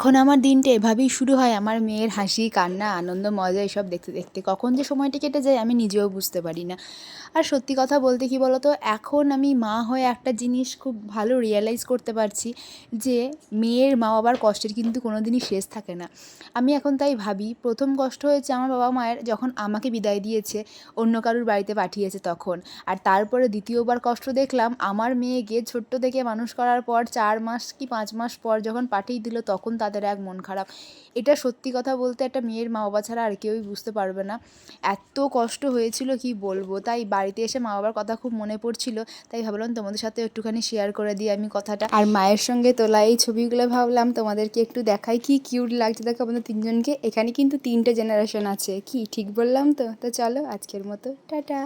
এখন আমার দিনটা এভাবেই শুরু হয়, আমার মেয়ের হাসি, কান্না, আনন্দ, মজা এসব দেখতে দেখতে কখন যে সময়টা কেটে যায় আমি নিজেও বুঝতে পারি না। আর সত্যি কথা বলতে কী বলো তো, এখন আমি মা হয়ে একটা জিনিস খুব ভালো রিয়ালাইজ করতে পারছি যে মেয়ের মা বাবার কষ্টের কিন্তু কোনো দিনই শেষ থাকে না। আমি এখন তাই ভাবি, প্রথম কষ্ট হয়েছে আমার বাবা মায়ের যখন আমাকে বিদায় দিয়েছে, অন্য কারুর বাড়িতে পাঠিয়েছে তখন। আর তারপরে দ্বিতীয়বার কষ্ট দেখলাম আমার মেয়েকে ছোট্ট থেকে মানুষ করার পর 4 মাস কি 5 মাস পর যখন পাঠিয়ে দিল তখন তাদের এক মন খারাপ। এটা সত্যি কথা বলতে একটা মেয়ের মা বাবা ছাড়া আর কেউই বুঝতে পারবে না। এত কষ্ট হয়েছিল কি বলবো। তাই বাড়িতে এসে মা বাবার কথা খুব মনে পড়ছিল, তাই ভাবলাম তোমাদের সাথে একটুখানি শেয়ার করে দিই আমি কথাটা। আর মায়ের সঙ্গে তোলা এই ছবিগুলো ভাবলাম তোমাদেরকে একটু দেখাই, কি কিউট লাগছে দেখো আমাদের তিনজনকে। এখানে কিন্তু 3টে জেনারেশন আছে, কি ঠিক বললাম তো? তো চলো আজকের মতো টাটা।